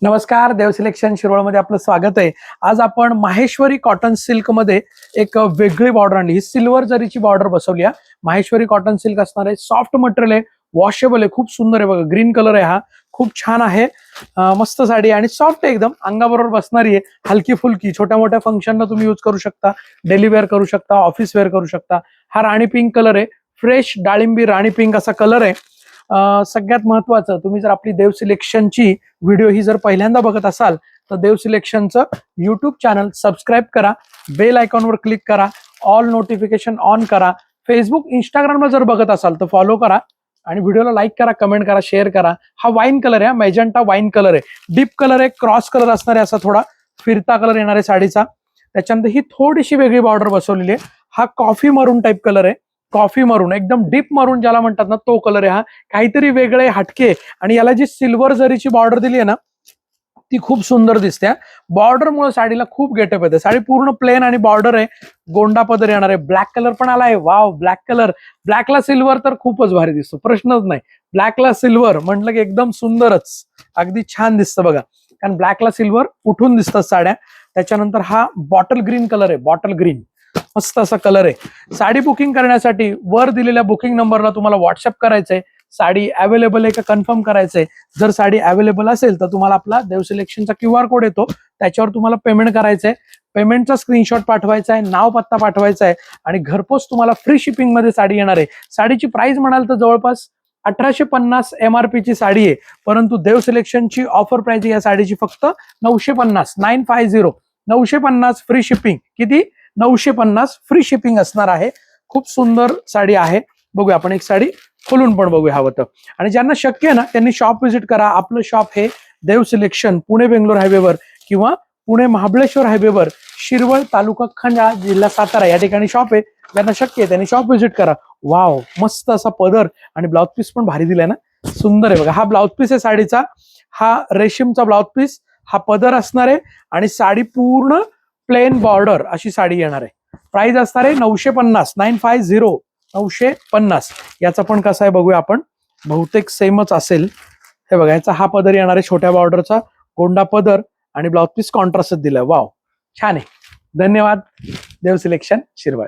नमस्कार, देव सिलेक्शन शिरोळमध्ये आपलं स्वागत आहे। आज आपण माहेश्वरी कॉटन सिल्क मध्ये एक वेगळी बॉर्डर आणली। ही सिल्वर जरीची बॉर्डर बसवली आहे। माहेश्वरी कॉटन सिल्क असणार आहे, सॉफ्ट मटेरियल आहे, वॉशेबल आहे, खूप सुंदर आहे बघा, ग्रीन कलर आहे, हा खूप छान आहे। मस्त साडी आणि सॉफ्ट आहे एकदम, अंगाबरोबर बसणारी आहे, हलकी फुलकी, छोट्या मोठ्या फंक्शनला तुम्ही यूज करू शकता, डेली वेअर करू शकता, ऑफिस वेअर करू शकता। हा राणी पिंक कलर आहे, फ्रेश डाळिंबी राणी पिंक असा कलर आहे। सगळ्यात महत्वाचं, तुम्ही जर आपली देव सिलेक्शनची व्हिडिओ ही जर पहिल्यांदा बघत असाल तर देव सिलेक्शनचं युट्यूब चॅनल सबस्क्राईब करा, बेल आयकॉनवर क्लिक करा, ऑल नोटिफिकेशन ऑन करा। फेसबुक इंस्टाग्रामला जर बघत असाल तर फॉलो करा आणि व्हिडिओला लाईक करा, कमेंट करा, शेअर करा। हा वाईन कलर आहे, मॅजेंटा वाईन कलर आहे, डीप कलर आहे, क्रॉस कलर असणार आहे, असा थोडा फिरता कलर येणार आहे साडीचा। त्याच्यानंतर ही थोडीशी वेगळी बॉर्डर बसवलेली आहे। हा कॉफी मरून टाइप कलर आहे, कॉफी मरून, एकदम डीप मरून ज्याला म्हणतात ना, तो कलर आहे हा, काहीतरी वेगळे हटके। आणि याला जी सिल्वर जरीची बॉर्डर दिली आहे ना, ती खूप सुंदर दिसते। बॉर्डर मुळे साडीला खूप गेटअप येते। साडी पूर्ण प्लेन आणि बॉर्डर आहे, गोंडा पदर येणार आहे, ब्लॅक कलर पण आलाय, वाव ब्लॅक कलर, ब्लॅकला सिल्वर तर खूपच भारी दिसतो, प्रश्नच नाही। ब्लॅकला सिल्वर म्हटलं की एकदम सुंदरच, अगदी छान दिसतं बघा, कारण ब्लॅकला सिल्वर उठून दिसतात साड्या। त्याच्यानंतर हा बॉटल ग्रीन कलर आहे, बॉटल ग्रीन मस्त असा कलर आहे। साडी बुकिंग करण्यासाठी वर दिलेल्या बुकिंग नंबरला तुम्हाला व्हॉट्सअप करायचंय, साडी अवेलेबल आहे का कन्फर्म करायचंय। जर साडी अवेलेबल असेल तर तुम्हाला आपला देव सिलेक्शनचा QR कोड येतो, त्याच्यावर तुम्हाला पेमेंट करायचंय, पेमेंटचा स्क्रीनशॉट पाठवायचा आहे, नाव पत्ता पाठवायचा आहे आणि घरपोच तुम्हाला फ्री शिपिंग मध्ये साडी येणार आहे। साडीची प्राइस म्हणाल तर जवळपास 1850 MRP ची साडी आहे, परंतु देव सिलेक्शनची ऑफर प्राइस या साडीची फक्त 950, 950, 950 फ्री शिपिंग। किती? 950 फ्री शिपिंग असणार आहे। खूप सुंदर साडी आहे, बघूया आपण एक साडी खोलून पण बघूया हवं तर। आणि ज्यांना शक्य आहे ना त्यांनी शॉप व्हिजिट करा। आपलं शॉप हे देव सिलेक्शन पुणे बेंगलोर हायवेवर किंवा पुणे महाबळेश्वर हायवेवर, शिरवळ तालुका खंडा जिल्हा सातारा या ठिकाणी शॉप आहे। ज्यांना शक्य आहे त्यांनी शॉप व्हिजिट करा। वाव, मस्त असा पदर आणि ब्लाउज पीस पण भारी दिलाय ना, सुंदर आहे बघा। हा ब्लाउज पीस आहे साडीचा, हा रेशीमचा ब्लाउज पीस, हा पदर असणार आहे आणि साडी पूर्ण प्लेन बॉर्डर अशी साडी येणार आहे। प्राइस असणार आहे 950, 950, 950। याचा पण कसा आहे बघूया आपण, बहुतेक सेमच असेल। हे बघा, याचा हा पदर येणार आहे, छोट्या बॉर्डरचा गोंडा पदर आणि ब्लाउज पीस कॉन्ट्रास्ट दिलाय। वाव, छान आहे। धन्यवाद, देव सिलेक्शन शिरवळ।